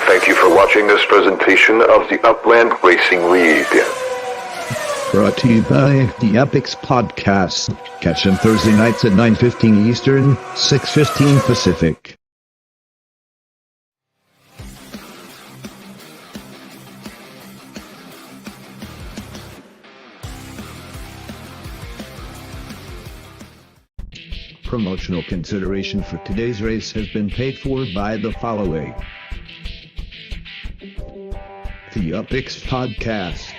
Thank you for watching this presentation of the Upland Racing League. Brought to you by the Epics Podcast. Catch them Thursday nights at 9:15 Eastern, 6:15 Pacific. Promotional consideration for today's race has been paid for by the following. The Epics Podcast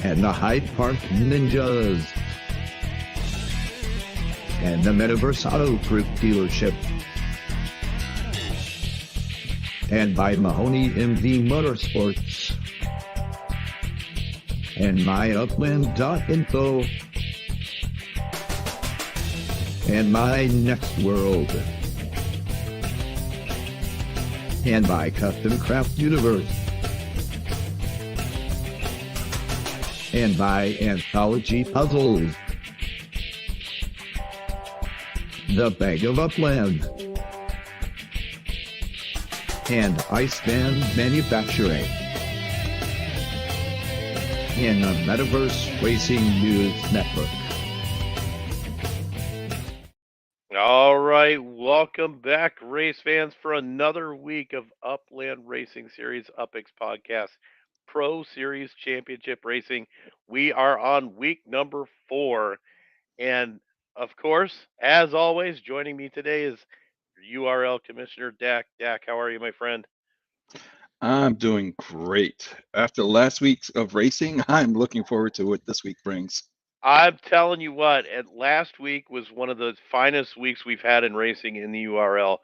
and the Hyde Park Ninjas and the Metaverse Auto Group dealership and by Mahoney MV Motorsports and myupland.info and My Next World and by Custom Craft Universe and by Anthology Puzzles, The Bag of Upland, and Iceman Manufacturing, and the Metaverse Racing News Network. All right, welcome back, race fans, for another week of Upland Racing Series Upix Podcast Pro Series Championship Racing. We are on week number 4, and of course, as always, joining me today is URL Commissioner Dak. Dak, how are you, my friend? I'm doing great. After last week of racing, I'm looking forward to what this week brings. I'm telling you what, last week was one of the finest weeks we've had in racing in the URL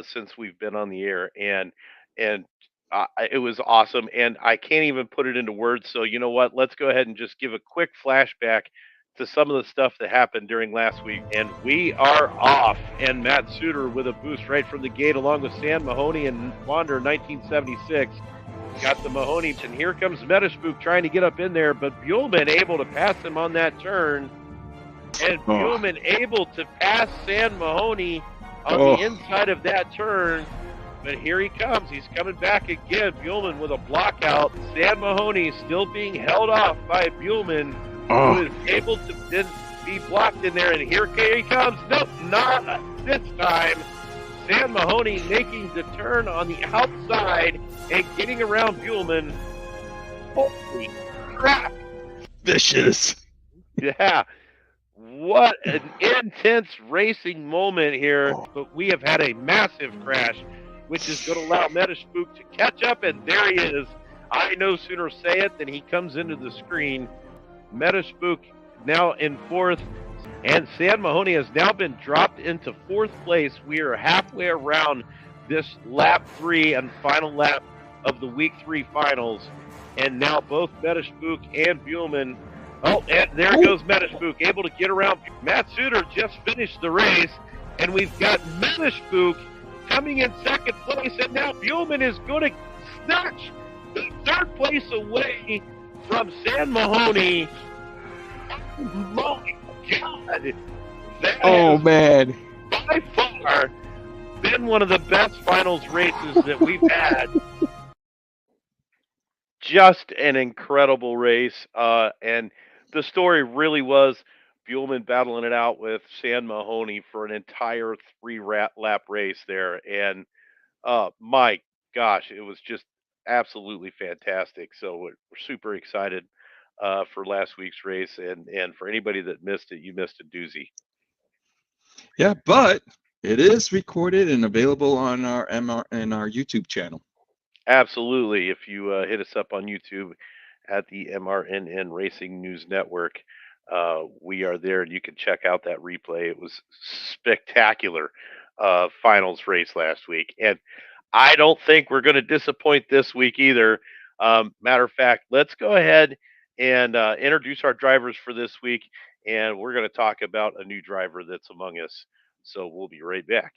since we've been on the air, and it was awesome, and I can't even put it into words. So you know what? Let's go ahead and just give a quick flashback to some of the stuff that happened during last week, and we are off. And Matt Suter with a boost right from the gate, along with Sam Mahoney and Wander 1976. Got the Mahoney, and here comes Metaspook trying to get up in there, but Buellman able to pass him on that turn, and Buellman able to pass Sam Mahoney on the inside of that turn, but here he comes. He's coming back again. Buellman with a block out. Sam Mahoney still being held off by Buellman, who is able to then be blocked in there, and here he comes. Nope, not this time. Sam Mahoney making the turn on the outside and getting around Buellman. Holy crap. Vicious. Yeah. What an intense racing moment here. But we have had a massive crash, which is going to allow Metaspook to catch up, and there he is. I no sooner say it than he comes into the screen. Metaspook now in 4th. And Sam Mahoney has now been dropped into 4th place. We are halfway around this lap 3 and final lap of the week 3 finals. And now both Metaspook and Buellman. Oh, and there goes Metaspook, able to get around. Matt Suter just finished the race. And we've got Metaspook coming in 2nd place. And now Buellman is going to snatch the 3rd place away from Sam Mahoney. My God, that man, by far been one of the best finals races that we've had. Just an incredible race, and the story really was Buellman battling it out with Sam Mahoney for an entire 3-lap race there, and my gosh, it was just absolutely fantastic. So we're super excited for last week's race, and for anybody that missed it, you missed a doozy. Yeah, but it is recorded and available on our our YouTube channel. Absolutely. If you hit us up on YouTube at the MRNN Racing News Network, we are there, and you can check out that replay. It was spectacular finals race last week, and I don't think we're going to disappoint this week either. Matter of fact, let's go ahead and introduce our drivers for this week, and we're going to talk about a new driver that's among us. So we'll be right back.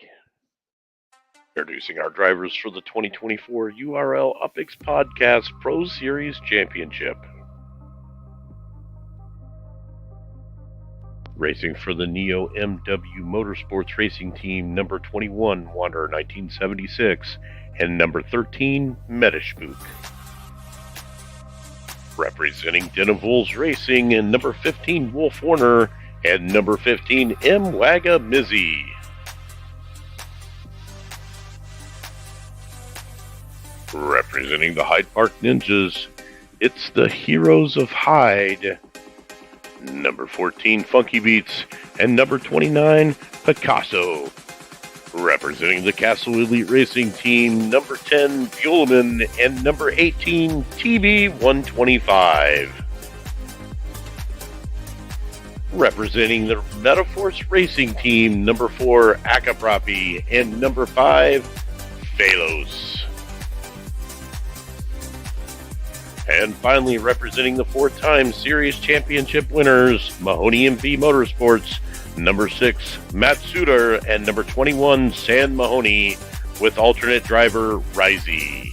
Introducing our drivers for the 2024 URL Upix Podcast Pro Series Championship. Racing for the Neo MW Motorsports Racing Team, number 21, Wanderer 1976, and number 13, Metashpook. Representing Den of Wolves Racing, and number 15, Wolf Warner, and number 15, M. Wagga Mizzy. Representing the Hyde Park Ninjas, it's the Heroes of Hyde, number 14, Funky Beats, and number 29, Picasso. Representing the Castle Elite Racing Team, number 10, Buellman, and number 18, TB125. Representing the Metaforce Racing Team, number 4, Akaprapi, and number 5, Phalos. And finally, representing the 4-time Series Championship winners, Mahoney MV Motorsports, number 6, Matt Suter, and number 21, San Mahoney, with alternate driver, Risey.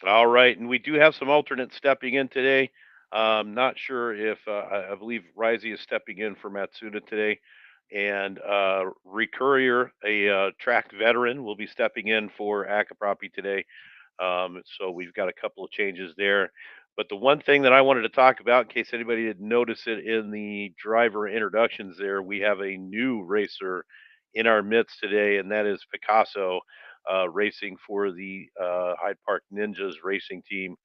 All right, and we do have some alternates stepping in today. Not sure if, I believe Risey is stepping in for Matsuda today. And Recurrier, a track veteran, will be stepping in for Akaprapi today. So we've got a couple of changes there. But the one thing that I wanted to talk about, in case anybody didn't notice it in the driver introductions there, we have a new racer in our midst today, and that is Picasso, racing for the Hyde Park Ninjas racing team.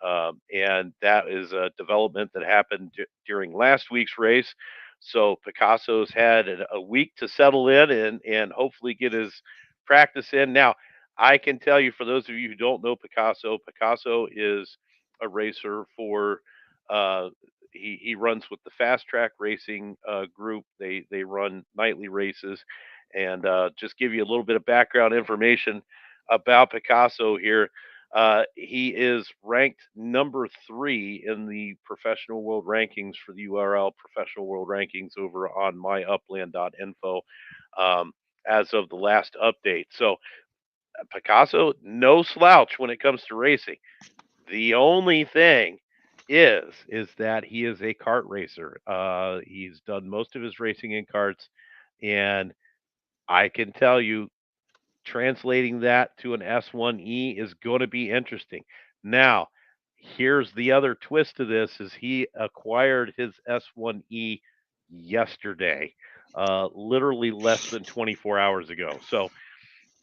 And that is a development that happened during last week's race. So Picasso's had a week to settle in and hopefully get his practice in. Now, I can tell you, for those of you who don't know Picasso, Picasso is a racer for, he runs with the Fast Track Racing group. They run nightly races. And just give you a little bit of background information about Picasso here. He is ranked number 3 in the professional world rankings for the URL professional world rankings over on myupland.info as of the last update. So Picasso, no slouch when it comes to racing. The only thing is that he is a kart racer. He's done most of his racing in karts, and I can tell you, translating that to an S1E is going to be interesting. Now, here's the other twist to this: is he acquired his S1E yesterday, literally less than 24 hours ago. So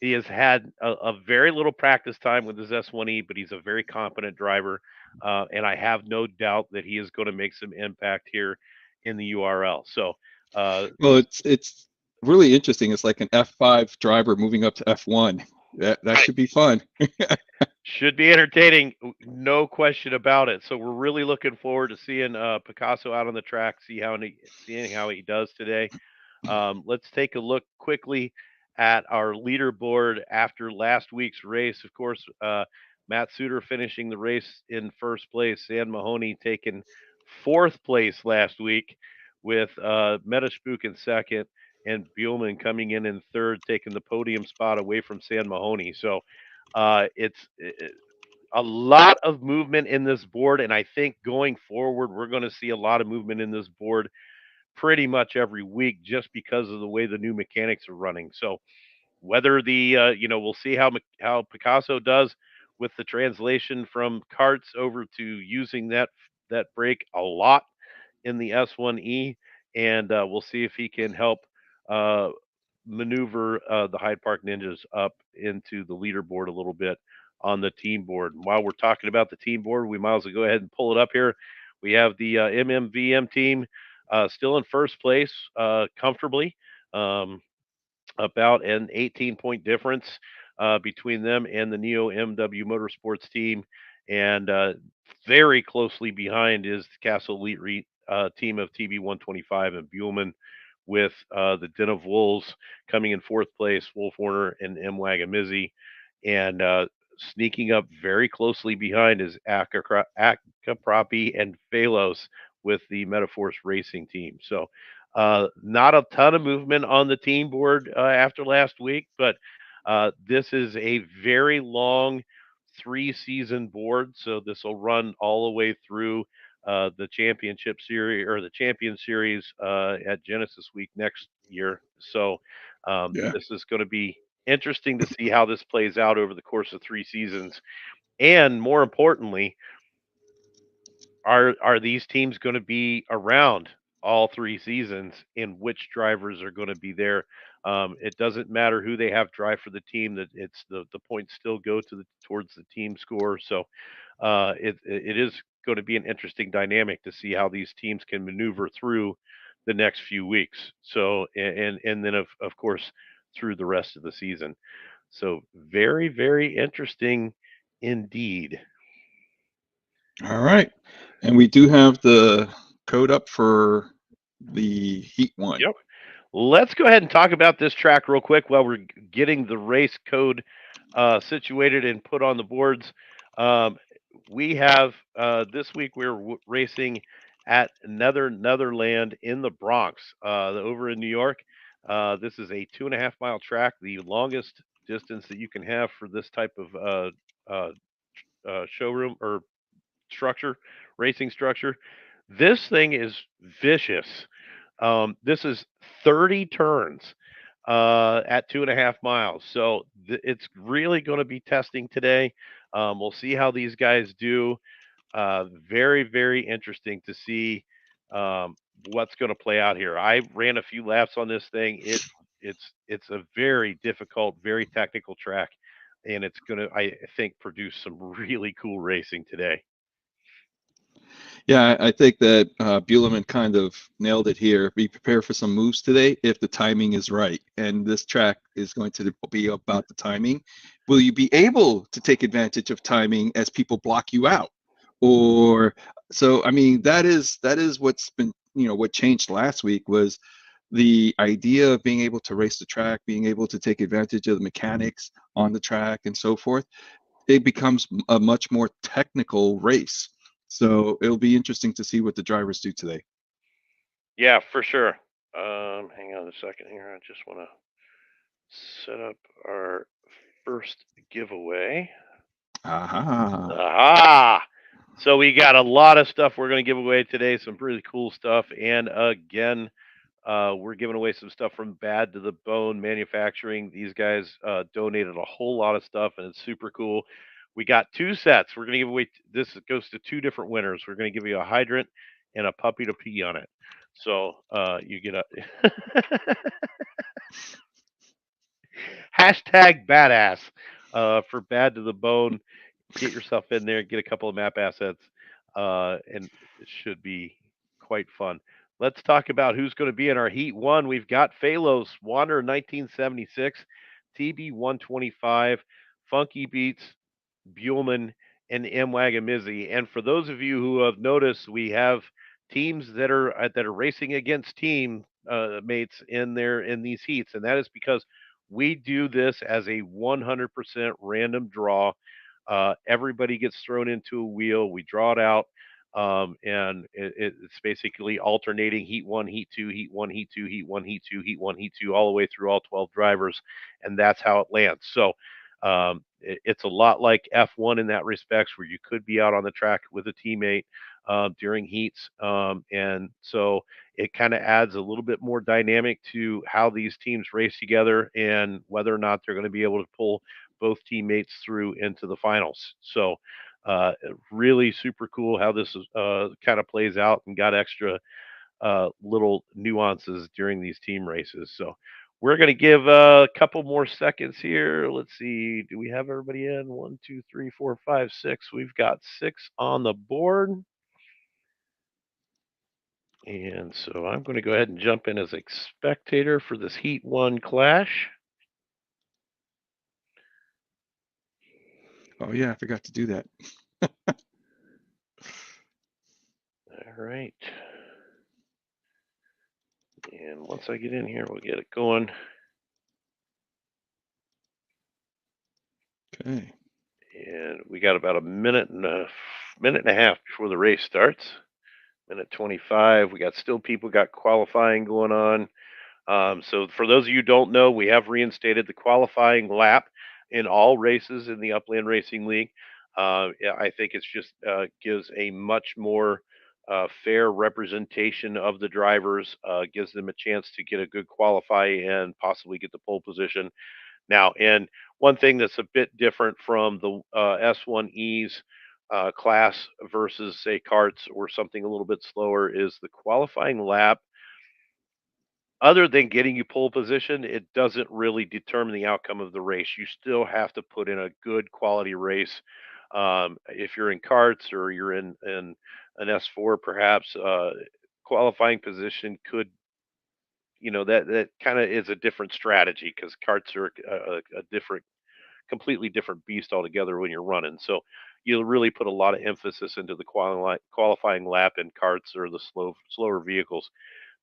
he has had a very little practice time with his S1E, but he's a very competent driver, and I have no doubt that he is going to make some impact here in the URL. So, Well, it's really interesting. It's like an F5 driver moving up to F1. That should be fun. should be entertaining, no question about it. So we're really looking forward to seeing Picasso out on the track, seeing how he does today. Let's take a look quickly at our leaderboard after last week's race. Of course, Matt Suter finishing the race in first place. San Mahoney taking 4th place last week, with Metashpook in 2nd, and Buellman coming in 3rd, taking the podium spot away from San Mahoney. So it's a lot of movement in this board, and I think going forward, we're going to see a lot of movement in this board pretty much every week, just because of the way the new mechanics are running. So whether we'll see how Picasso does with the translation from karts over to using that brake a lot in the S1E, and we'll see if he can help maneuver the Hyde Park Ninjas up into the leaderboard a little bit on the team board. And while we're talking about the team board, we might as well go ahead and pull it up here. We have the MMVM team still in first place comfortably, about an 18-point difference between them and the Neo MW Motorsports team. And very closely behind is the Castle Elite team of TB125 and Buellman, with the Den of Wolves coming in 4th place, Wolf Warner and M. Wagamizzi. And sneaking up very closely behind is Akaprapi and Phalos with the Metaforce Racing team. So not a ton of movement on the team board after last week, but this is a very long 3-season board. So this will run all the way through the championship series or the champion series at Genesis Week next year. So Yeah. this is going to be interesting to see how this plays out over the course of 3 seasons, and more importantly, are these teams going to be around all 3 seasons, and which drivers are going to be there? It doesn't matter who they have drive for the team; that it's the points still go to towards the team score. So it is going to be an interesting dynamic to see how these teams can maneuver through the next few weeks. So and then of course through the rest of the season. So very interesting indeed. All right. And we do have the code up for the Heat 1. Yep. Let's go ahead and talk about this track real quick while we're getting the race code situated and put on the boards. Um, we have this week we're racing at Netherland in the Bronx, over in New York. This is a 2.5 mile track, the longest distance that you can have for this type of uh, showroom or structure, racing structure. This thing is vicious. This is 30 turns at 2.5 miles. So it's really going to be testing today. We'll see how these guys do. Very interesting to see what's going to play out here. I ran a few laps on this thing. It's a very difficult, very technical track, and it's going to, I think, produce some really cool racing today. Yeah, I think that Buehlman kind of nailed it here. Be prepared for some moves today if the timing is right. And this track is going to be about the timing. Will you be able to take advantage of timing as people block you out? Or so I mean that is what's been, what changed last week was the idea of being able to race the track, being able to take advantage of the mechanics on the track and so forth. It becomes a much more technical race. So it'll be interesting to see what the drivers do today. Yeah, for sure. Hang on a second here. I just want to set up our first giveaway. Aha. Aha! So we got a lot of stuff we're going to give away today. Some really cool stuff, and again, we're giving away some stuff from Bad to the Bone Manufacturing. These guys donated a whole lot of stuff, and it's super cool. We got 2 sets. We're going to give away. This goes to 2 different winners. We're going to give you a hydrant and a puppy to pee on it. So you get a hashtag badass for Bad to the Bone. Get yourself in there, get a couple of map assets, and it should be quite fun. Let's talk about who's going to be in our Heat 1. We've got Phalos, Wander 1976, TB 125, Funky Beats, Buellman, and M. Wagamizzi. And for those of you who have noticed, we have teams that are racing against team mates in these heats, and that is because we do this as a 100% random draw. Everybody gets thrown into a wheel. We draw it out, and it's basically alternating heat one, heat two, heat one, heat two, heat one, heat two, heat one, heat two, all the way through all 12 drivers, and that's how it lands. So it's a lot like F1 in that respect, where you could be out on the track with a teammate during heats, and so it kind of adds a little bit more dynamic to how these teams race together and whether or not they're going to be able to pull both teammates through into the finals. So really super cool how this kind of plays out and got extra little nuances during these team races. So we're going to give a couple more seconds here. Let's see. Do we have everybody in? 1, 2, 3, 4, 5, 6. We've got 6 on the board. And so I'm going to go ahead and jump in as a spectator for this Heat 1 clash. Oh yeah, I forgot to do that. All right. And once I get in here, we'll get it going. Okay. And we got about a minute and a half before the race starts. Minute 25. We got still people got qualifying going on. So for those of you who don't know, we have reinstated the qualifying lap in all races in the Upland Racing League. Yeah, I think it's just gives a much more fair representation of the drivers, gives them a chance to get a good qualify and possibly get the pole position. Now, and one thing that's a bit different from the S1Es class versus, say, karts or something a little bit slower is the qualifying lap. Other than getting you pole position, it doesn't really determine the outcome of the race. You still have to put in a good quality race. If you're in karts or you're in an S4, perhaps qualifying position could, that kind of is a different strategy because karts are a different, completely different beast altogether when you're running. So you'll really put a lot of emphasis into the qualifying lap in karts or the slower vehicles.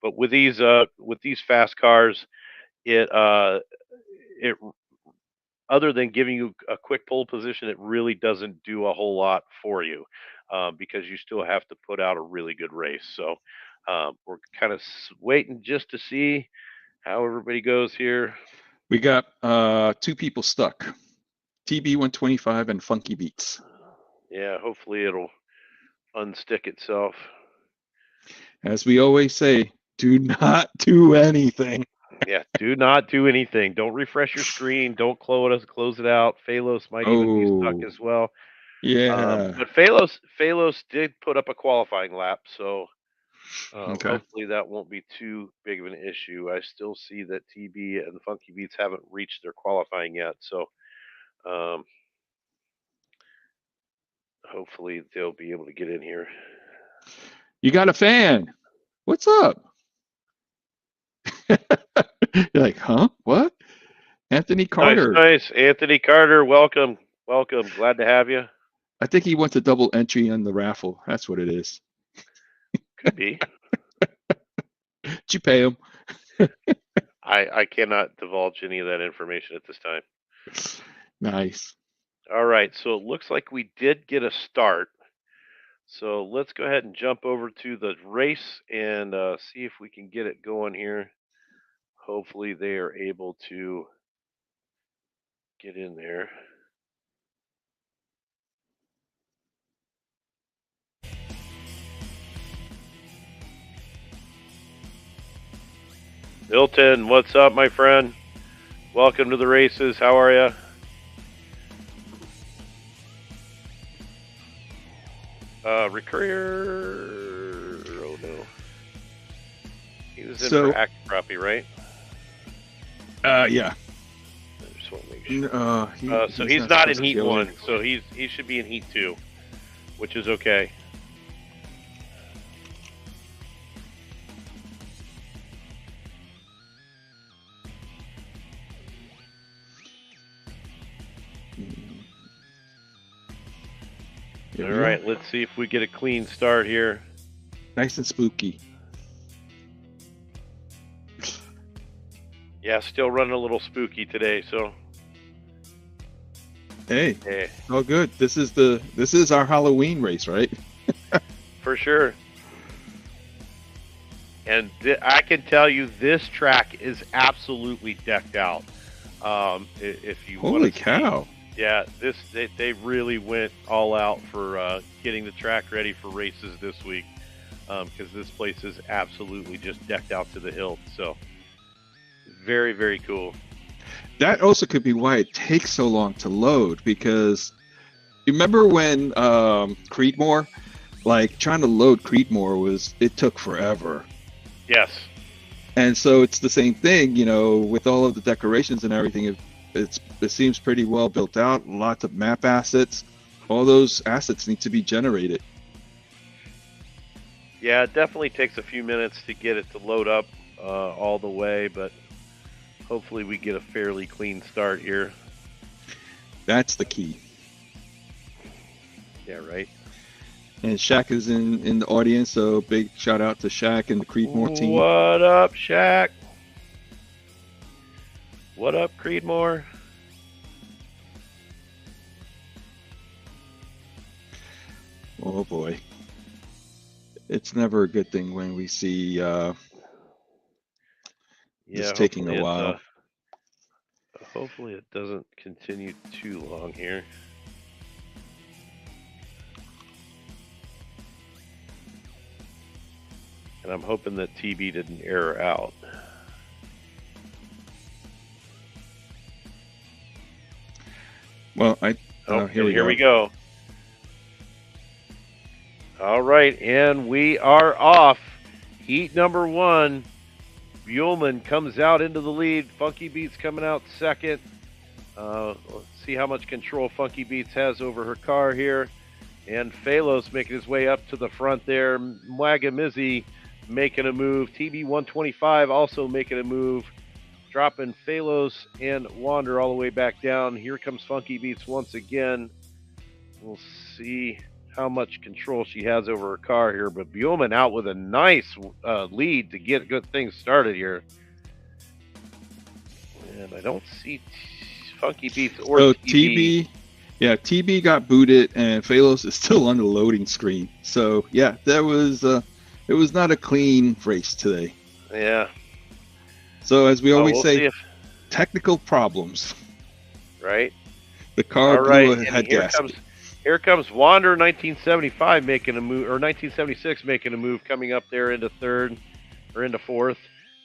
But with these fast cars, it other than giving you a quick pole position, it really doesn't do a whole lot for you because you still have to put out a really good race. So we're kind of waiting just to see how everybody goes here. We got 2 people stuck. TB125 and Funky Beats. Yeah, hopefully it'll unstick itself. As we always say, do not do anything. Yeah, do not do anything. Don't refresh your screen. Don't close it out. Phalos might even be stuck as well. Yeah. But Phalos did put up a qualifying lap, so Okay. hopefully that won't be too big of an issue. I still see that TB and Funky Beats haven't reached their qualifying yet, so hopefully they'll be able to get in here. You got a fan. What's up? You're like, huh? What? Anthony Carter. Nice. Anthony Carter, welcome. Glad to have you. I think he wants a double entry on the raffle. That's what it is. Could be. Did you pay him? I cannot divulge any of that information at this time. Nice. All right, so it looks like we did get a start. So let's go ahead and jump over to the race and see if we can get it going here. Hopefully they are able to get in there. Milton, what's up, my friend? Welcome to the races. How are you? Recurrier. Oh no. He was in for Act Crappie, right? Yeah. I just want to make sure. So he's not in Heat 1, so he should be in Heat 2, which is okay. All right, let's see if we get a clean start here. Nice and spooky. Yeah, still running a little spooky today, so. Hey, oh good. This is our Halloween race, right? For sure. And I can tell you, this track is absolutely decked out. If you holy cow! Yeah, they really went all out for getting the track ready for races this week, because this place is absolutely just decked out to the hilt. So very, very cool. That also could be why it takes so long to load, because you remember when Creedmoor, like trying to load Creedmoor it took forever. Yes. And so it's the same thing, with all of the decorations and everything. It seems pretty well built out. Lots of map assets. All those assets need to be generated. Yeah, it definitely takes a few minutes to get it to load up all the way, but hopefully we get a fairly clean start here. That's the key. Yeah, right. And Shaq is in the audience, so big shout out to Shaq and the Creedmoor team. What up, Shaq? What up, Creedmoor? Oh boy. It's never a good thing when we see it's taking a while. Hopefully it doesn't continue too long here. And I'm hoping that TB didn't error out. Well, Here here we go. All right, and we are off. Heat number 1. Buellman comes out into the lead. Funky Beats coming out second. Let's see how much control Funky Beats has over her car here. And Phalos making his way up to the front there. Mwagamizi making a move. TB125 also making a move. Dropping Phalos and Wander all the way back down. Here comes Funky Beats once again. We'll see how much control she has over her car here. But Buellman out with a nice lead to get good things started here. And I don't see Funky Beats or TB. Yeah, TB got booted, and Phalos is still on the loading screen. So yeah, it was not a clean race today. Yeah. So as we always we'll say, technical problems. Right. The car blew a head gasket. Here comes Wander 1975 making a move, or 1976 making a move, coming up there into third or into fourth.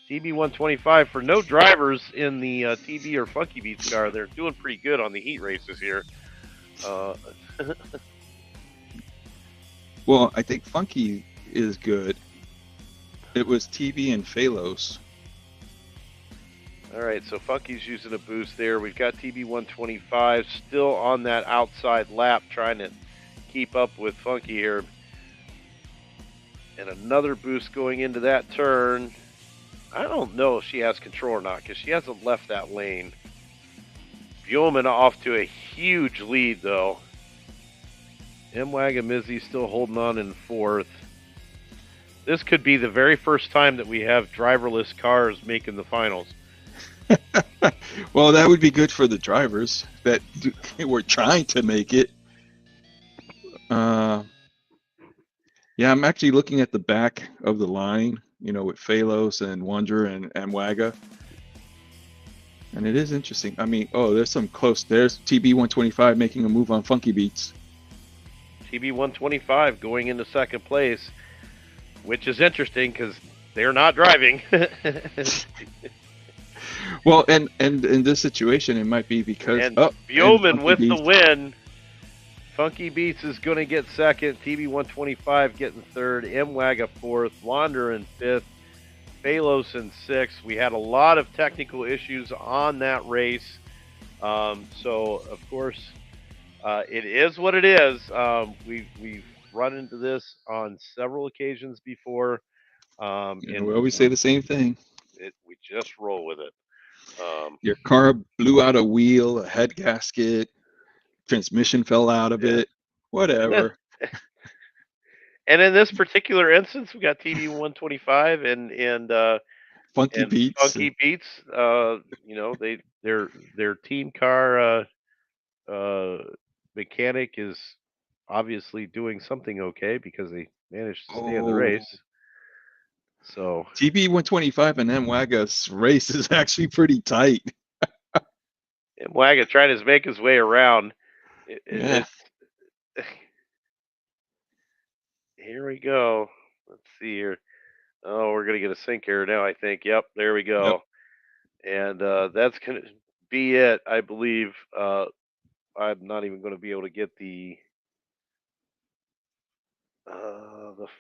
TB125 for no drivers in the TB or Funky Beats car. They're doing pretty good on the heat races here. Well, I think Funky is good. It was TB and Phalos. All right, so Funky's using a boost there. We've got TB125 still on that outside lap trying to keep up with Funky here. And another boost going into that turn. I don't know if she has control or not because she hasn't left that lane. Buellman off to a huge lead, though. Mwagamizi still holding on in fourth. This could be the very first time that we have driverless cars making the finals. Well, that would be good for the drivers that were trying to make it. Yeah, I'm actually looking at the back of the line, with Phalos and Wander and Waga. And it is interesting. I mean, there's some close. There's TB125 making a move on Funky Beats. TB125 going into second place, which is interesting because they're not driving. Well, and in this situation, it might be because Buellman with the win. Funky Beats is going to get second. TB125 getting third. Mwaga fourth. Wander in fifth. Phalos in sixth. We had a lot of technical issues on that race. So, of course, it is what it is. We've run into this on several occasions before. And we always say the same thing. We just roll with it. Your car blew out a wheel, a head gasket, transmission fell out of it, whatever. And in this particular instance, we got TB125 and Funky Beats. Funky Beats. Their team car mechanic is obviously doing something okay because they managed to stay in the race. So TB125 and Mwaga's race is actually pretty tight. Mwaga trying to make his way around. Here we go. Let's see here. Oh, we're going to get a sync error now, I think. Yep, there we go. Yep. And that's going to be it, I believe. I'm not even going to be able to get the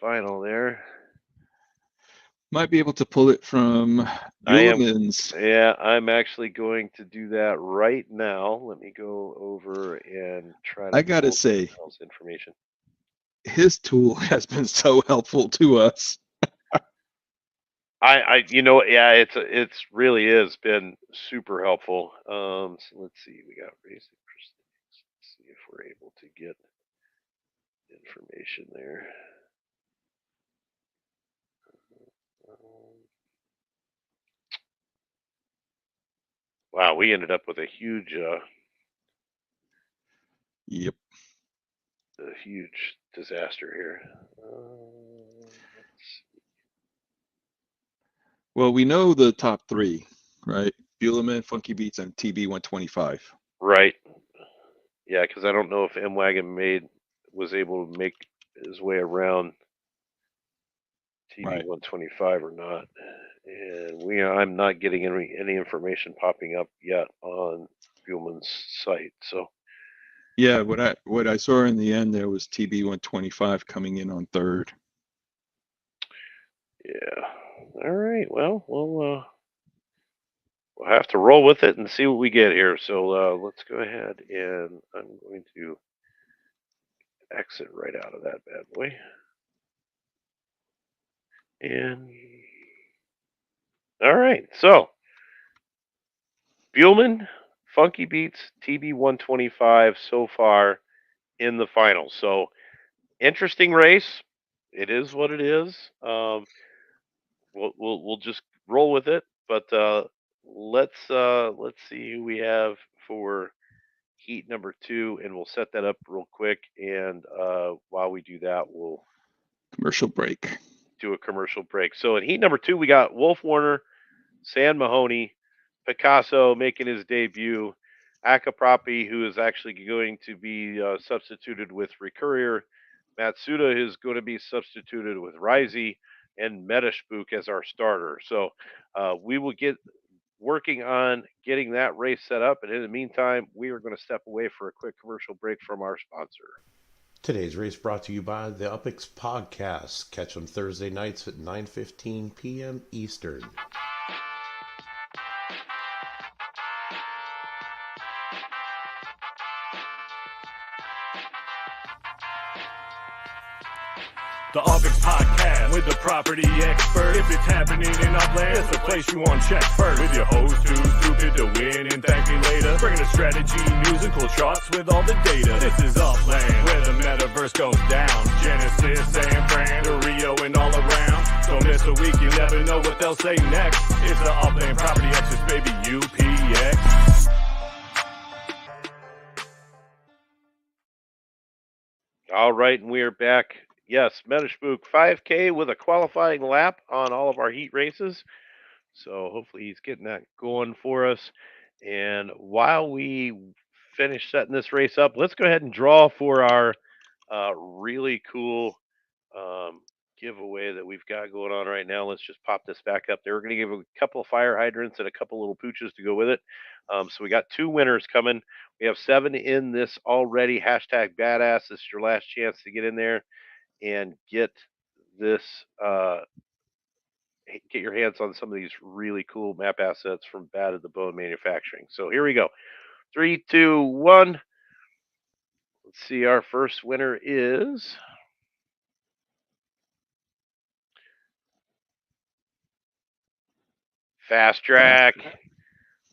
final there. Might be able to pull it from Buellman's. I'm actually going to do that right now. Let me go over and try to. I gotta say, information. His tool has been so helpful to us. It's really is been super helpful. So let's see, we got racing. Let's see if we're able to get information there. Wow, we ended up with a huge Yep. A huge disaster here. Well, we know the top three, right? Buellman, Funky Beats, and TB125. Right. Yeah, because I don't know if Mwaga was able to make his way around Right. TB125 or not. And I'm not getting any information popping up yet on Buellman's site. So Yeah, what I saw in the end there was TB125 coming in on third. yeah. All right. Well, we'll have to roll with it and see what we get here. So let's go ahead and I'm going to exit right out of that bad boy. And all right. So Buellman, Funky Beats, TB125 so far in the finals. So interesting race. It is what it is. We'll just roll with it. But let's see who we have for heat number 2, and we'll set that up real quick. And while we do that, we'll Commercial break. do a commercial break. So in heat number 2, we got Wolf Warner, San Mahoney, Picasso making his debut, Akaprapi, who is actually going to be substituted with Recurrier, Matsuda is going to be substituted with Risey, and Metashbook as our starter. So we will get working on getting that race set up. And in the meantime, we are going to step away for a quick commercial break from our sponsor. Today's race brought to you by the UpX Podcast. Catch them Thursday nights at 9:15 p.m. Eastern. The UpX Podcast with the property expert. If it's happening in Upland, it's the place you want to check first. With your host who's stupid to win and thank me later. Bringing the strategy, news, and cool charts with all the data. This is Upland, where the metaverse goes down. Genesis, San Fran, to Rio, and all around. Don't miss a week, you never know what they'll say next. It's the Upland Property Experts, baby, UPX. All right, and we are back. Yes, Metashbook 5K with a qualifying lap on all of our heat races. So hopefully he's getting that going for us. And while we finish setting this race up, let's go ahead and draw for our really cool giveaway that we've got going on right now. Let's just pop this back up there. We're going to give a couple of fire hydrants and a couple little pooches to go with it. So we got 2 winners coming. We have 7 in this already. Hashtag badass. This is your last chance to get in there and get this get your hands on some of these really cool map assets from Bad at the Bone Manufacturing. So here we go. 3, 2, 1. Let's see. Our first winner is Fast Track.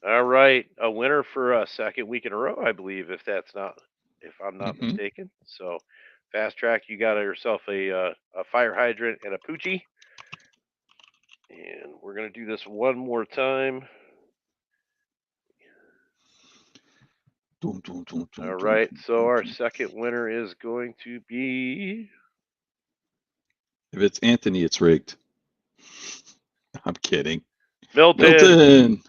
All right, a winner for a second week in a row, I believe, if I'm not mistaken. So Fast Track, you got yourself a fire hydrant and a poochie. And we're going to do this one more time. All right, so our second winner is going to be... If it's Anthony, it's rigged. I'm kidding. Milton.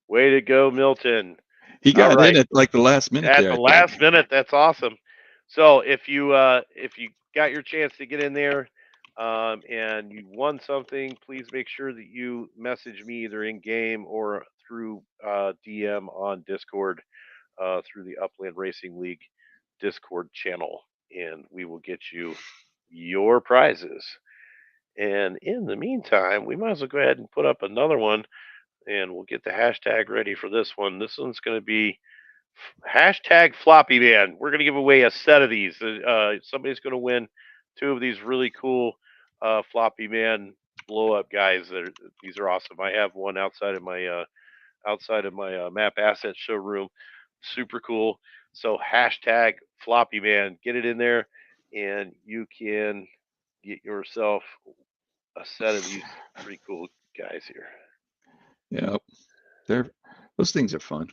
Way to go, Milton. He got in at like the last minute. At the last minute, that's awesome. So if you got your chance to get in there and you won something, please make sure that you message me either in game or through DM on Discord through the Upland Racing League Discord channel, and we will get you your prizes. And in the meantime, we might as well go ahead and put up another one, and we'll get the hashtag ready for this one. This one's going to be hashtag Floppy Man. We're going to give away a set of these. Somebody's going to win 2 of these really cool Floppy Man blow up guys. These are awesome. I have one outside of my map asset showroom. Super cool. So hashtag Floppy Man. Get it in there, and you can get yourself a set of these pretty cool guys here. Yeah, those things are fun.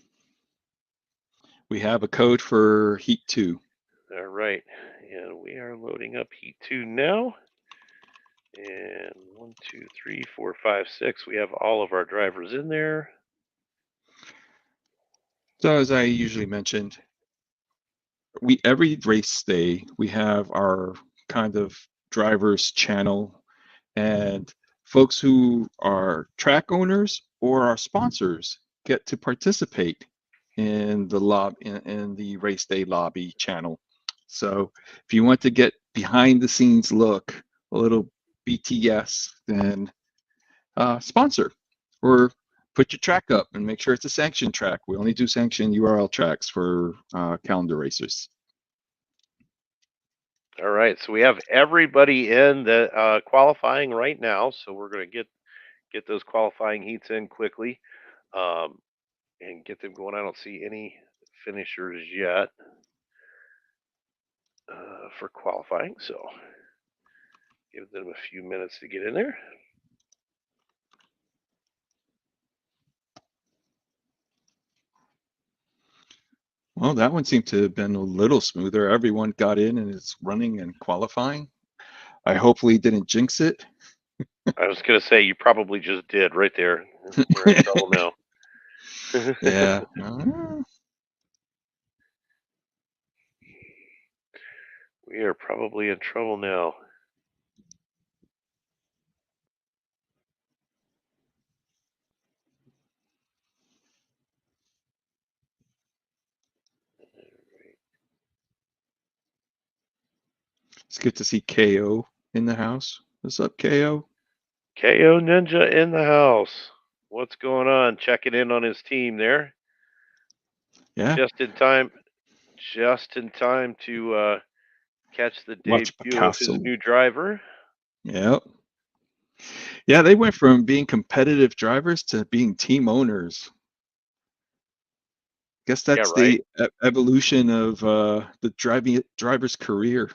We have a code for Heat 2. All right, and we are loading up Heat 2 now. And 1, 2, 3, 4, 5, 6. We have all of our drivers in there. So as I usually mentioned, every race day we have our kind of drivers channel, And folks who are track owners or our sponsors get to participate in the race day lobby channel. So if you want to get behind the scenes look, a little BTS, then sponsor or put your track up and make sure it's a sanctioned track. We only do sanctioned URL tracks for calendar racers. All right, so we have everybody in the qualifying right now. So we're going to get those qualifying heats in quickly and get them going. I don't see any finishers yet for qualifying, so give them a few minutes to get in there. Well, that one seemed to have been a little smoother. Everyone got in and is running and qualifying. I hopefully didn't jinx it. I was going to say, you probably just did right there. We're in trouble now. Yeah. We are probably in trouble now. It's good to see KO in the house. What's up, KO? KO Ninja in the house. What's going on? Checking in on his team there. Yeah. Just in time to catch the Watch debut of his Picasso. new driver. Yep. Yeah, they went from being competitive drivers to being team owners. Guess that's right. the evolution of the driver's career.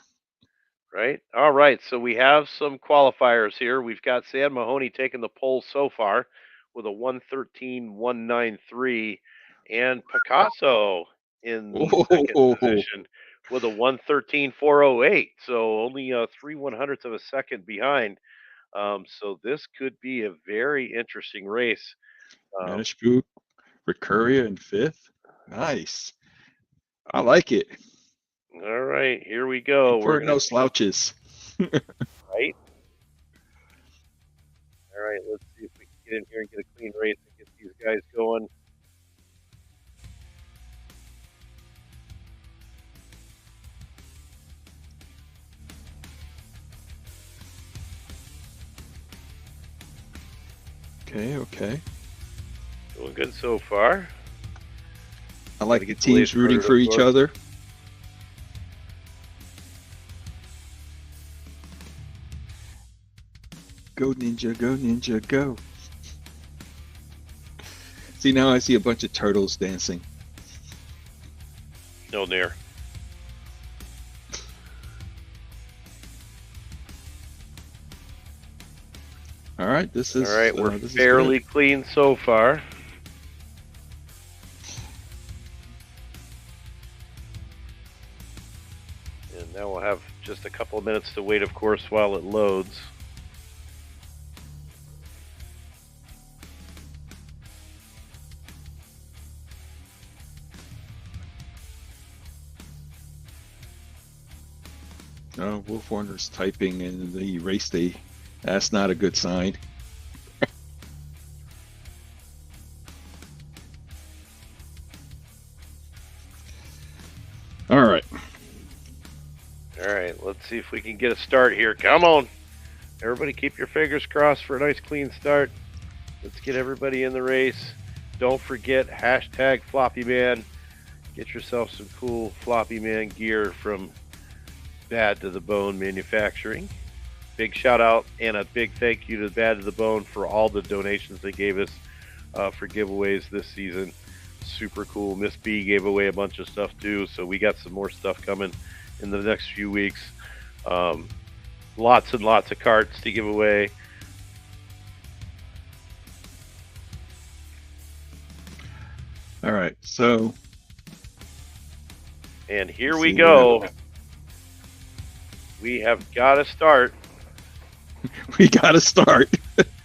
Right. All right. So we have some qualifiers here. We've got Sam Mahoney taking the pole so far with a 1:13.193, and Picasso in the second position with a 1:13.408. So only 3/100ths of a second behind. So this could be a very interesting race. Manishbuk, Recurria in fifth. Nice. I like it. All right, here we go. We're no slouches. Right. All right, let's see if we can get in here and get a clean race and get these guys going. Okay. Doing good so far. I like the teams rooting for each other. Go Ninja, go Ninja, go. See, now I see a bunch of turtles dancing. No near. All right, this is... All right, we're fairly clean so far. And now we'll have just a couple of minutes to wait, of course, while it loads. Oh, Wolf Warner's typing in the race day. That's not a good sign. All right. All right, let's see if we can get a start here. Come on. Everybody keep your fingers crossed for a nice clean start. Let's get everybody in the race. Don't forget hashtag Floppy Man. Get yourself some cool Floppy Man gear from Bad to the Bone Manufacturing. Big shout out and a big thank you to Bad to the Bone for all the donations they gave us for giveaways this season. Super cool. Miss B gave away a bunch of stuff too, so we got some more stuff coming in the next few weeks. Lots and lots of carts to give away. All right, so... And here we go. We have got to start. We got to start.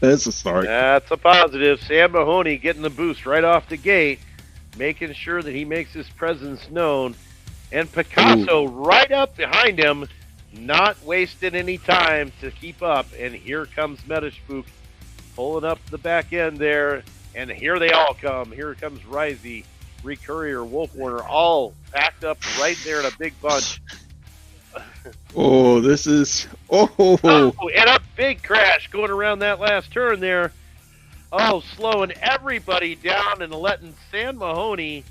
That's a start. That's a positive. Sam Mahoney getting the boost right off the gate, making sure that he makes his presence known. And Picasso right up behind him, not wasting any time to keep up. And here comes Metaspook pulling up the back end there. And here they all come. Here comes Risey, Recurrier, Wolf Warner, all packed up right there in a big bunch. Oh, this is Oh, and a big crash going around that last turn there. Oh, slowing everybody down and letting San Mahoney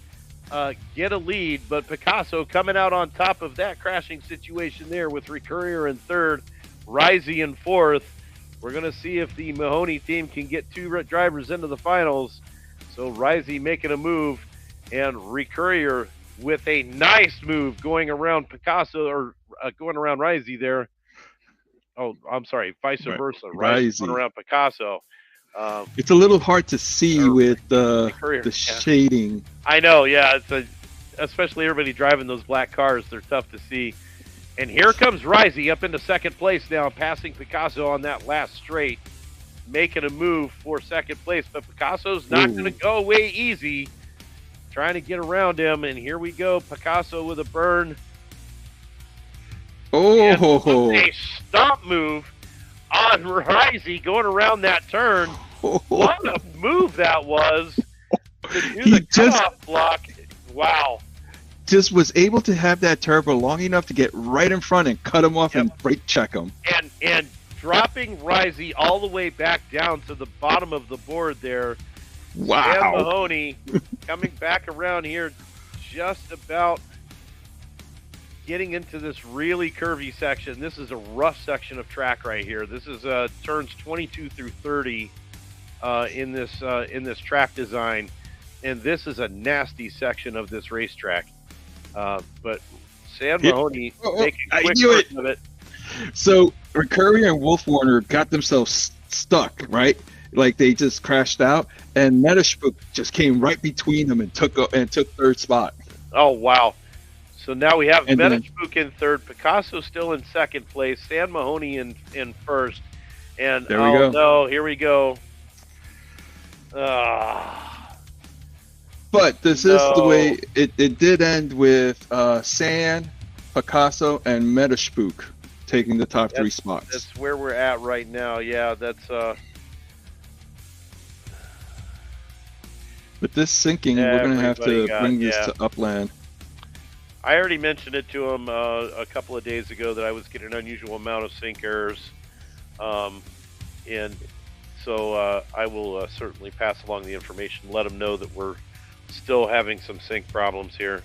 get a lead. But Picasso coming out on top of that crashing situation there with Recurrier in third, Risey in fourth. We're going to see if the Mahoney team can get two drivers into the finals. So Risey making a move, and Recurrier with a nice move going around Picasso, or going around Risey there. Oh, I'm sorry, vice versa. Risey going around Picasso. It's a little hard to see with the yeah. shading. I know, yeah. Especially everybody driving those black cars, they're tough to see. And here comes Risey up into second place now, passing Picasso on that last straight, making a move for second place. But Picasso's not going to go away easy, trying to get around him. And here we go, Picasso with a burn. Oh, a stomp move on Risey going around that turn. What a move that was to do the cutoff block. Wow. Just was able to have that turbo long enough to get right in front and cut him off and brake check him. And dropping Risey all the way back down to the bottom of the board there. Wow. Sam Mahoney coming back around here, just about getting into this really curvy section. This is a rough section of track right here. This is turns 22 through 30 in this track design, and this is a nasty section of this racetrack. But Sam Mahoney making quick work of it. So Recurrier and Wolf Warner got themselves stuck, right? Like they just crashed out, and Metaspook just came right between them and took third spot. Oh wow! So now we have Metaspook in third, Picasso still in second place, Sam Mahoney in first, and there we go. No, here we go. But this is the way it did end with San, Picasso, and Metaspook taking the top three spots. That's where we're at right now. Yeah, that's. With this sinking, we're going to have to bring this to Upland. I already mentioned it to him a couple of days ago that I was getting an unusual amount of sync errors. And so I will certainly pass along the information, let him know that we're still having some sync problems here.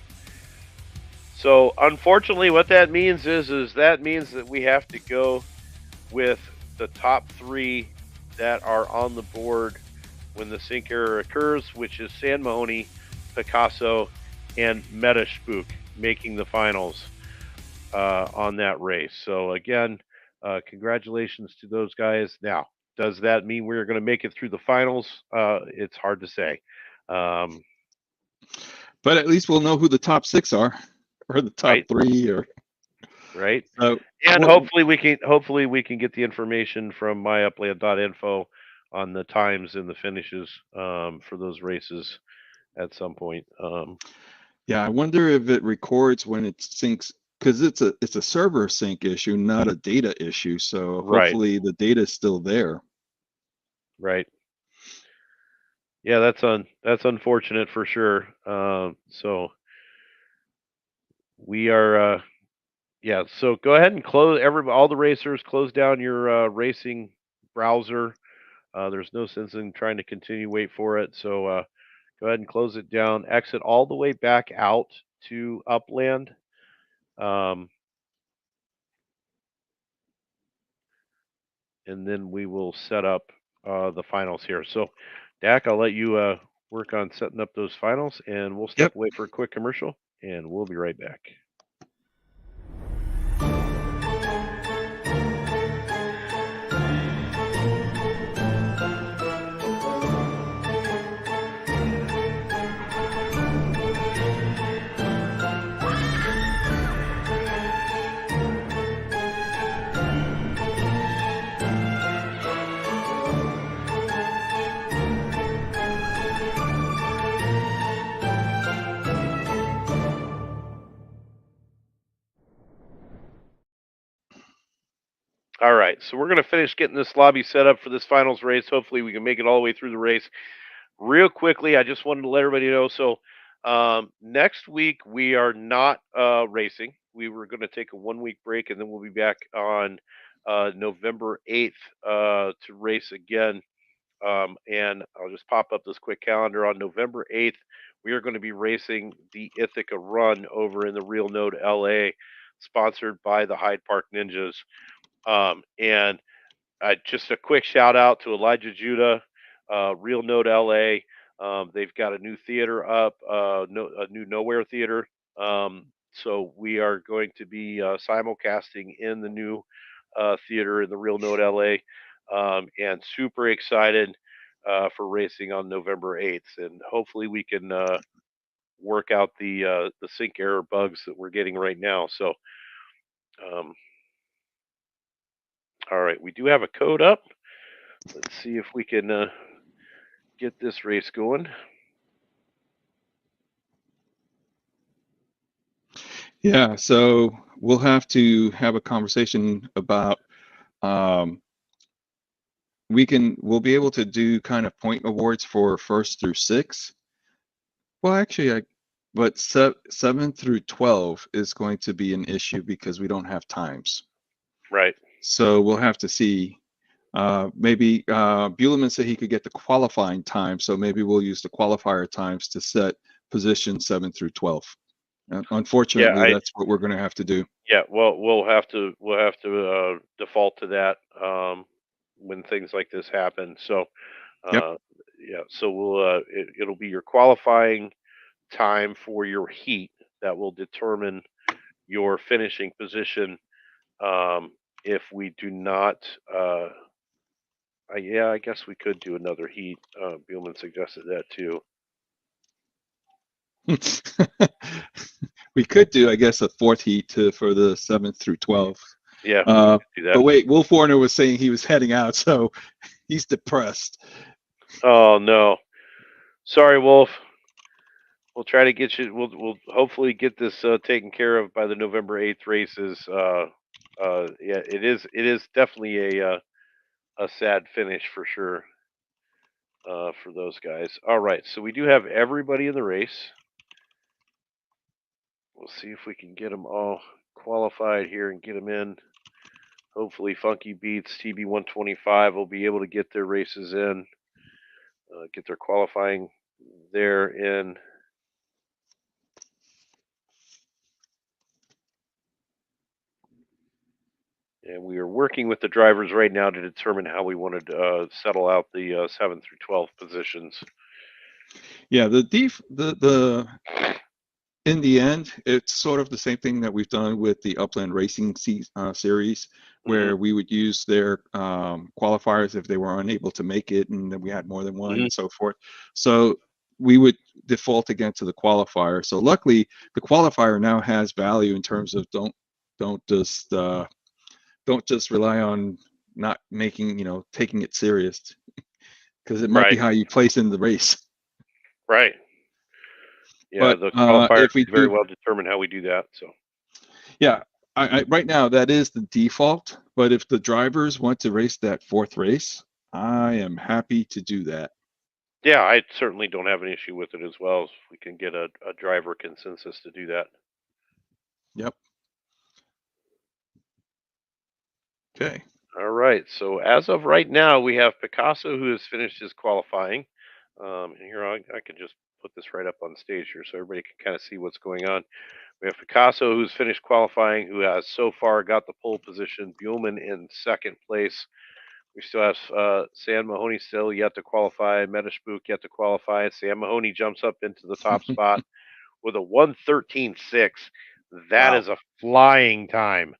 So unfortunately what that means is that means that we have to go with the top three that are on the board when the sync error occurs, which is San Mahoney, Picasso, and Metaspook making the finals on that race. So again, congratulations to those guys. Now, does that mean we're going to make it through the finals? It's hard to say. But at least we'll know who the top six are, or the top three, or right. And hopefully we can get the information from myupland.info on the times and the finishes for those races at some point. Yeah, I wonder if it records when it syncs, because it's a server sync issue, not a data issue. So hopefully the data is still there. Right. Yeah, that's unfortunate for sure. So we are so go ahead and close all the racers, close down your racing browser. There's no sense in trying to continue wait for it. So go ahead and close it down, exit all the way back out to Upland. And then we will set up the finals here. So Dak, I'll let you work on setting up those finals, and we'll step away for a quick commercial, and we'll be right back. All right, so we're gonna finish getting this lobby set up for this finals race. Hopefully, we can make it all the way through the race. Real quickly, I just wanted to let everybody know. So, next week we are not racing. We were going to take a 1 week break, and then we'll be back on November 8th to race again. And I'll just pop up this quick calendar on November 8th. We are going to be racing the Ithaca Run over in the Real Node LA, sponsored by the Hyde Park Ninjas. And just a quick shout out to Elijah Judah, Real Note LA. They've got a new theater up, a new Nowhere Theater. So we are going to be simulcasting in the new theater in the Real Note LA, and super excited for racing on November 8th. And hopefully we can work out the sync error bugs that we're getting right now. So, all right, we do have a code up. Let's see if we can get this race going. Yeah, so we'll have to have a conversation about we'll be able to do kind of point awards for 1st through 6. Well, actually, but 7 through 12 is going to be an issue because we don't have times. Right. So we'll have to see. Maybe Buleman said he could get the qualifying time, so maybe we'll use the qualifier times to set position 7 through 12. Unfortunately, that's what we're going to have to do. Yeah, well, we'll have to default to that when things like this happen. So, Yep. yeah, so it'll be your qualifying time for your heat that will determine your finishing position. If we do not, yeah, I guess we could do another heat. Buleman suggested that too. We could do, I guess, a 4th heat for the 7th through 12th. Yeah, we could do that. But wait, Wolf Warner was saying he was heading out, so he's depressed. Oh no, sorry, Wolf. We'll try to get you. We'll hopefully get this taken care of by the November 8th races. Yeah, it is definitely a sad finish for sure for those guys. All right, so we do have everybody in the race. We'll see if we can get them all qualified here and get them in. Hopefully, Funky Beats TB125 will be able to get their races in, get their qualifying there in. And we are working with the drivers right now to determine how we want to settle out the 7 through 12 positions. Yeah, in the end, it's sort of the same thing that we've done with the Upland Racing series, where we would use their qualifiers if they were unable to make it, and then we had more than one and so forth. So we would default again to the qualifier. So luckily, the qualifier now has value in terms of don't just rely on not making, taking it serious, because it might be how you place in the race. Right. Yeah, but, the qualifier can very well determine how we do that. So. Yeah, I right now that is the default. But if the drivers want to race that 4th race, I am happy to do that. Yeah, I certainly don't have an issue with it as well. If we can get a driver consensus to do that. Yep. Okay. All right. So as of right now, we have Picasso who has finished his qualifying. And here I can just put this right up on stage here so everybody can kind of see what's going on. We have Picasso who's finished qualifying, who has so far got the pole position. Buleman in 2nd place. We still have Sam Mahoney still yet to qualify. Metashpook yet to qualify. Sam Mahoney jumps up into the top spot with a 1:13.6. That is a flying time.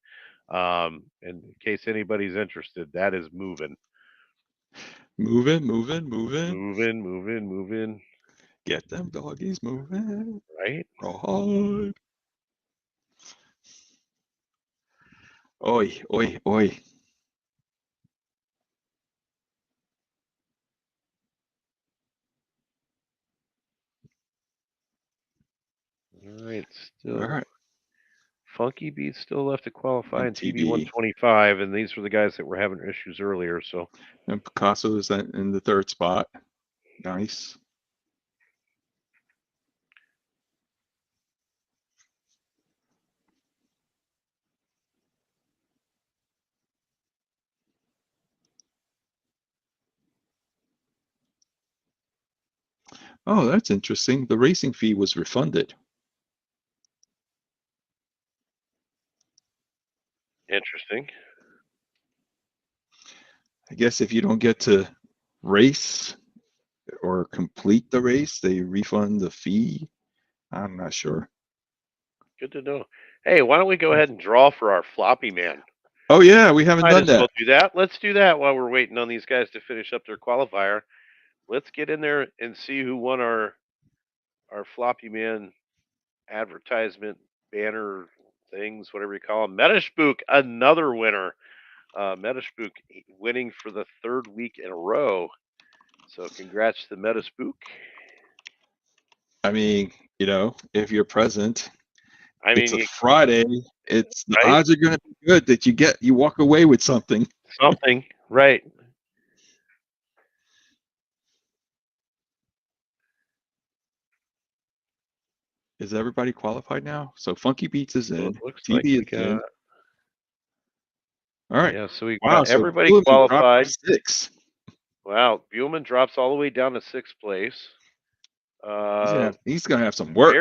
And in case anybody's interested, that is moving. Moving. Get them doggies moving. Right? Right. Oi. All right, still Funky Beats still left to qualify in MTB. TB 125, and these were the guys that were having issues earlier. So And Picasso is in the third spot. Nice. Oh, that's interesting. The racing fee was refunded. interesting. I guess if you don't get to race or complete the race, they refund the fee. I'm not sure. Good to know. Hey, why don't we go ahead and draw for our floppy man? Oh yeah, we haven't Might done as well that. do that. Let's do that while we're waiting on these guys to finish up their qualifier. Let's get in there and see who won our floppy man advertisement banner things, whatever you call them. Metaspook, another winner. Metaspook winning for the third week in a row. So congrats to Metaspook. I mean, if you're present, I it's mean, a Friday. It's the right? odds are going to be good that you walk away with something. Something, right? Is everybody qualified now? So Funky Beats is So in. it looks like TB we is in. got. All right. Yeah, so we Wow. got So everybody Buhlman dropped to qualified. 6. Wow, Buhlman drops all the way down to 6th place. He's gonna have some work.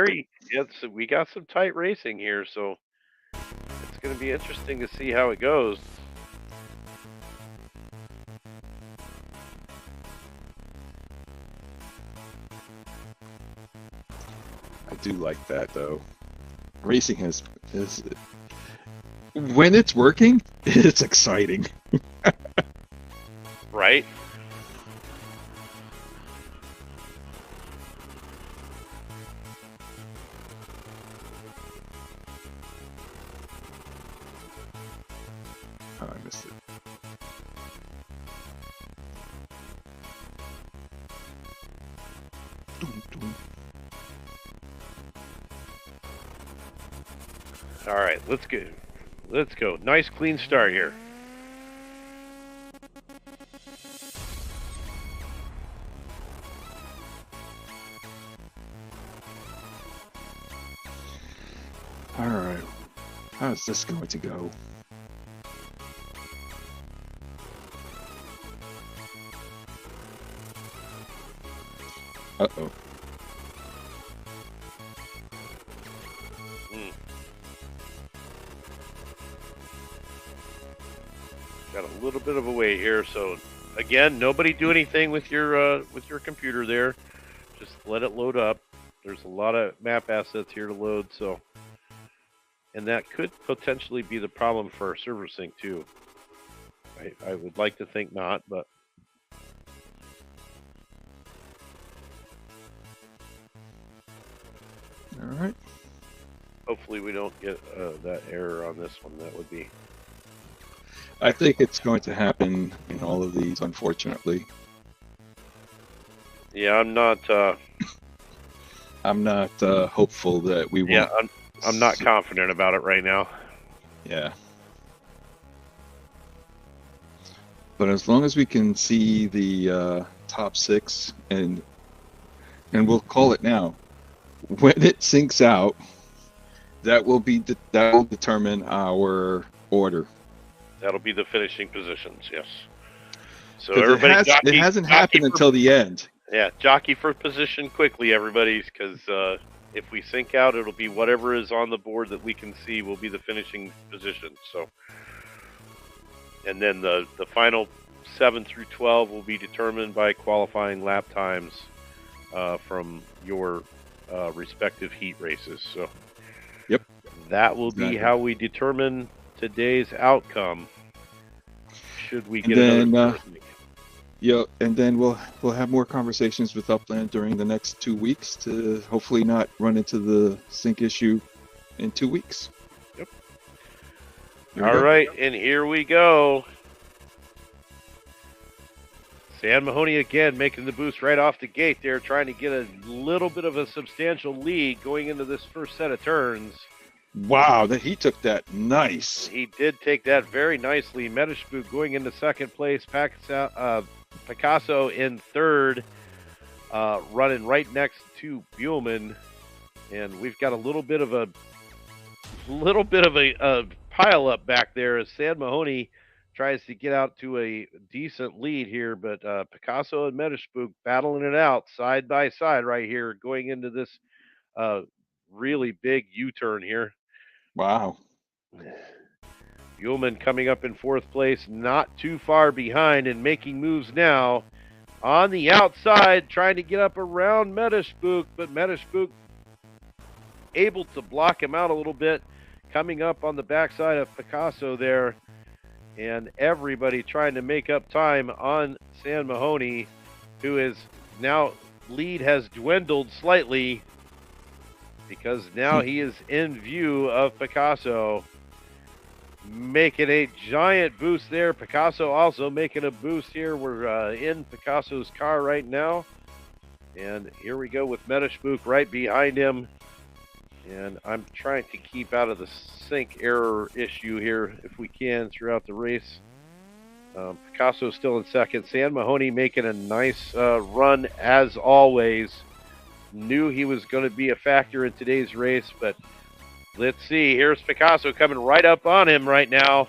So we got some tight racing here, so it's going to be interesting to see how it goes. I do like that though. Racing is when it's working, it's exciting. Right? Oh, I missed it. Doom, doom. All right, let's go. Let's go. Nice clean start here. All right. How's this going to go? Uh-oh. Got a little bit of a wait here, so again, nobody do anything with your computer there. Just let it load up. There's a lot of map assets here to load, so and that could potentially be the problem for our server sync too. I would like to think not, but All right. hopefully we don't get that error on this one. That would be. I think it's going to happen in all of these, unfortunately. Yeah, I'm not. I'm not hopeful that we will. Yeah, I'm not confident about it right now. Yeah. But as long as we can see the top 6, and we'll call it now, when it syncs out, that will determine our order. That'll be the finishing positions. Yes. So 'Cause everybody, it hasn't happened until the end. Yeah, jockey for position quickly, everybody, because if we sync out, it'll be whatever is on the board that we can see will be the finishing position. So, and then the final 7 through 12 will be determined by qualifying lap times from your respective heat races. So, yep, that will be how we determine today's outcome. Should we get another? Yeah, and then we'll have more conversations with Upland during the next 2 weeks to hopefully not run into the sync issue in 2 weeks. Yep. All right, and here we go. Sam Mahoney again making the boost right off the gate there, trying to get a little bit of a substantial lead going into this first set of turns. Wow, that he took that nice. He did take that very nicely. Metashbook going into second place. Picasso in third, running right next to Buellman, and we've got a little bit of a pile up back there as Sam Mahoney tries to get out to a decent lead here, but Picasso and Metashbook battling it out side by side right here, going into this really big U-turn here. Wow. Buellman coming up in fourth place, not too far behind and making moves now on the outside, trying to get up around Metashbook, but Metashbook able to block him out a little bit, coming up on the backside of Picasso there, and everybody trying to make up time on Sam Mahoney, who is now lead has dwindled slightly because now he is in view of Picasso, making a giant boost there. Picasso also making a boost here. We're in Picasso's car right now, and here we go with Metashbook right behind him. And I'm trying to keep out of the sync error issue here if we can throughout the race. Picasso still in second. Sam Mahoney making a nice run as always. Knew he was going to be a factor in today's race, but let's see. Here's Picasso coming right up on him right now.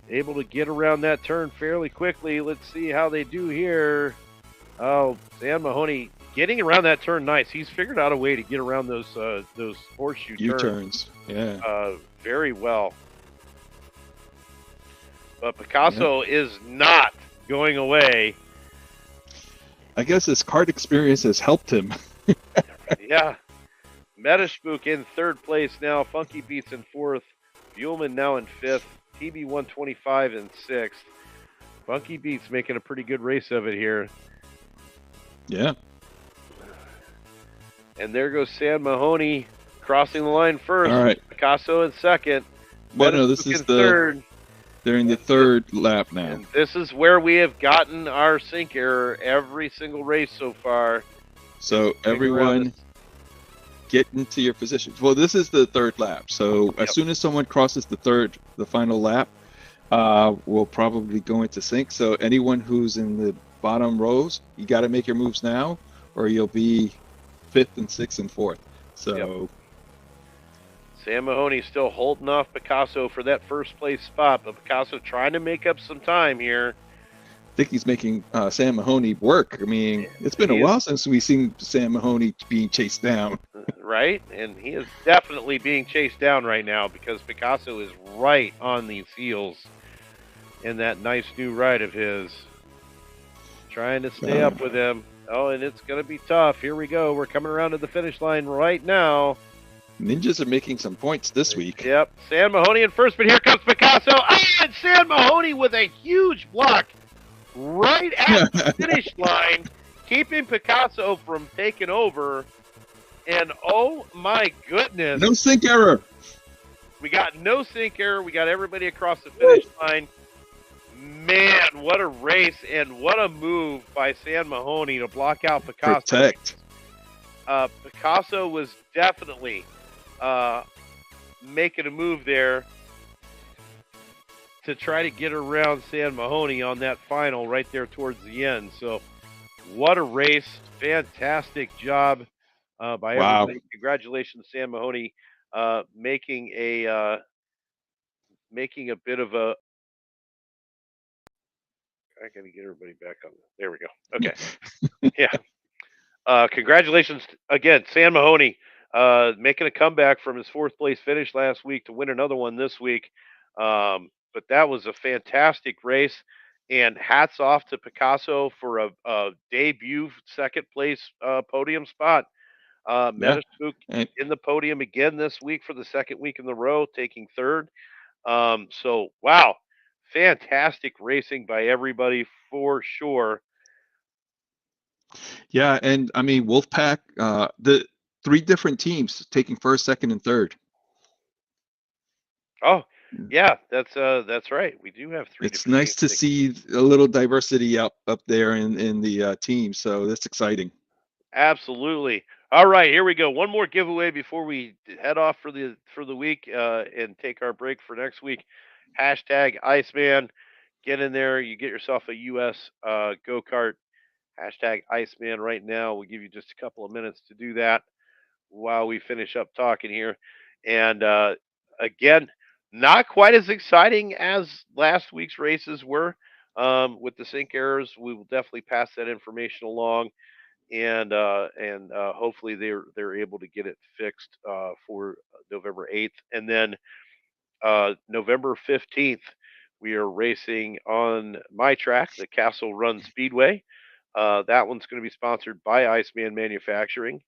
Able to get around that turn fairly quickly. Let's see how they do here. Oh, Sam Mahoney getting around that turn nice. He's figured out a way to get around those horseshoe U-turns. Yeah. Very well. But Picasso is not going away. I guess his kart experience has helped him. Yeah. Metashbook in third place now. Funky Beats in fourth. Buellman now in fifth. TB125 in sixth. Funky Beats making a pretty good race of it here. Yeah. And there goes Sam Mahoney crossing the line first. All right. Picasso in second. Well, no, this is third. They're in the third lap now. And this is where we have gotten our sync error every single race so far. So everyone get into your positions. Well, this is the third lap. So as soon as someone crosses the final lap, we'll probably go into sync. So anyone who's in the bottom rows, you got to make your moves now, or you'll be fifth and sixth and fourth. So Sam Mahoney still holding off Picasso for that first place spot, but Picasso trying to make up some time here. I think he's making Sam Mahoney work. I mean, it's been a while since we've seen Sam Mahoney being chased down. Right? And he is definitely being chased down right now because Picasso is right on these heels in that nice new ride of his. Trying to stay up with him. Oh, and it's going to be tough. Here we go. We're coming around to the finish line right now. Ninjas are making some points this week. Yep. Sam Mahoney in first, but here comes Picasso. And Sam Mahoney with a huge block right at the finish line, keeping Picasso from taking over. And oh my goodness. No sync error. We got no sync error. We got everybody across the finish line. Man, what a race and what a move by Sam Mahoney to block out Picasso. Protect. Picasso was definitely making a move there to try to get around Sam Mahoney on that final right there towards the end. So what a race. Fantastic job by everybody. Congratulations, Sam Mahoney, making a bit of a I got to get everybody back on. There we go. Okay. Yeah. Congratulations again, Sam Mahoney, making a comeback from his fourth place finish last week to win another one this week. But that was a fantastic race, and hats off to Picasso for a debut second place podium spot. Metashbook in the podium again this week for the second week in a row, taking third. So wow. Fantastic racing by everybody for sure. Yeah, and I mean Wolfpack, the three different teams taking first, second, and third. Oh, yeah, that's right. We do have three. It's nice to see a little diversity up there in the team, so that's exciting. Absolutely. All right, here we go. One more giveaway before we head off for the week and take our break for next week. Hashtag Iceman. Get in there. You get yourself a US go kart. Hashtag Iceman right now. We'll give you just a couple of minutes to do that while we finish up talking here. And again, not quite as exciting as last week's races were with the sync errors. We will definitely pass that information along, and hopefully they're able to get it fixed for November 8th, and then November 15th we are racing on my track, the Castle Run Speedway. That one's going to be sponsored by Iceman Manufacturing.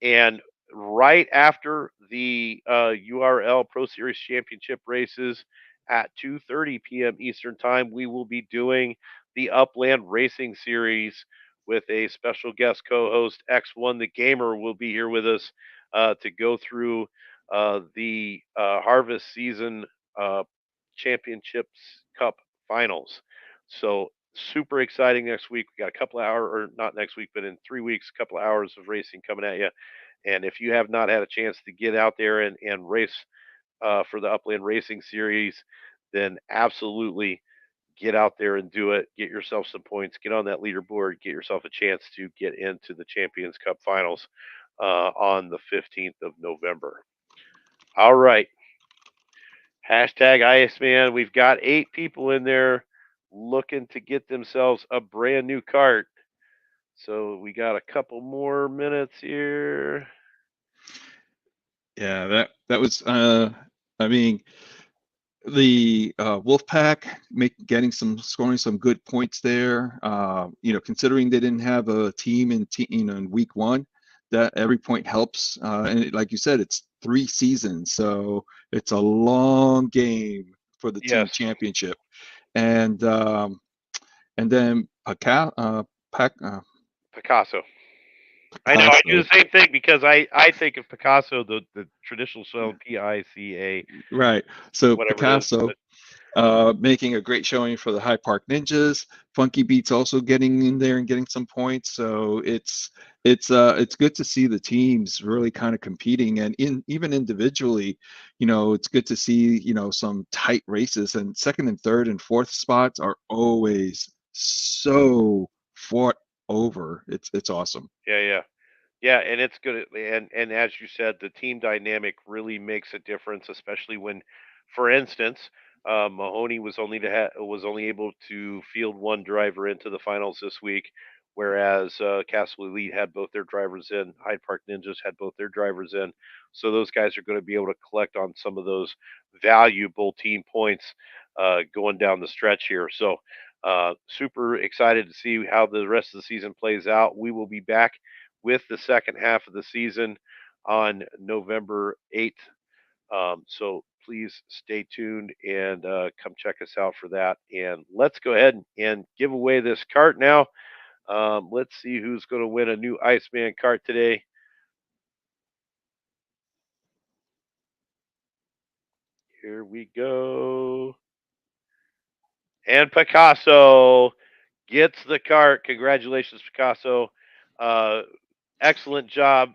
And right after the URL Pro Series Championship races at 2:30 p.m. Eastern Time, we will be doing the Upland Racing Series with a special guest co-host. X1 the Gamer will be here with us to go through the Harvest Season Championships Cup Finals. So super exciting next week. We got a couple of hours, or not next week, but in 3 weeks, a couple of hours of racing coming at you. And if you have not had a chance to get out there and race for the Upland Racing Series, then absolutely get out there and do it. Get yourself some points. Get on that leaderboard. Get yourself a chance to get into the Champions Cup Finals on the 15th of November. All right. Hashtag Iceman. We've got 8 people in there looking to get themselves a brand new cart. So we got a couple more minutes here. Yeah, that was I mean, the Wolfpack scoring some good points there. Considering they didn't have a team in week one, that every point helps. Like you said, it's 3 seasons, so it's a long game for the team Yes. championship. And then Picasso. I know. I do the same thing because I think of Picasso, the traditional spelling Pica. Right. So Whatever Picasso it is, making a great showing for the High Park Ninjas. Funky Beats also getting in there and getting some points. So it's good to see the teams really kind of competing, and even individually, it's good to see some tight races, and second and third and fourth spots are always so fought over. It's awesome. yeah, and it's good. And as you said, the team dynamic really makes a difference, especially when, for instance, Mahoney was only able to field one driver into the finals this week, whereas Castle Elite had both their drivers in. Hyde Park Ninjas had both their drivers in. So those guys are going to be able to collect on some of those valuable team points going down the stretch here. So super excited to see how the rest of the season plays out. We will be back with the second half of the season on November 8th. So please stay tuned and come check us out for that. And let's go ahead and give away this cart now. Let's see who's going to win a new Iceman cart today. Here we go. And Picasso gets the cart. Congratulations, Picasso. Excellent job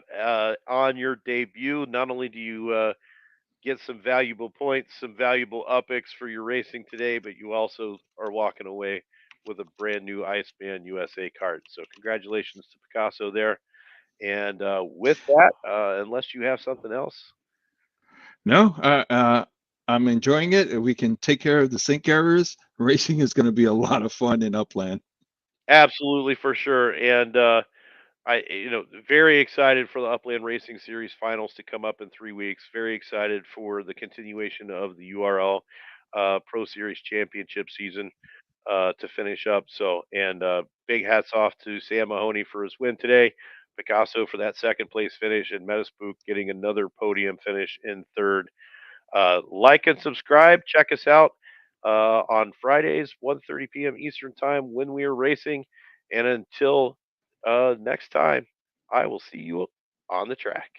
on your debut. Not only do you get some valuable points, some valuable UPICs for your racing today, but you also are walking away with a brand new Iceman USA cart. So congratulations to Picasso there. And with that, unless you have something else. No, I'm enjoying it. We can take care of the sync errors. Racing is going to be a lot of fun in Upland. Absolutely, for sure. And very excited for the Upland Racing Series finals to come up in 3 weeks. Very excited for the continuation of the URL Pro Series Championship season to finish up. So, and big hats off to Sam Mahoney for his win today, Picasso for that second place finish, and Metaspook getting another podium finish in third. Like and subscribe. Check us out on Fridays, 1:30 p.m. Eastern Time when we are racing. And until next time, I will see you on the track.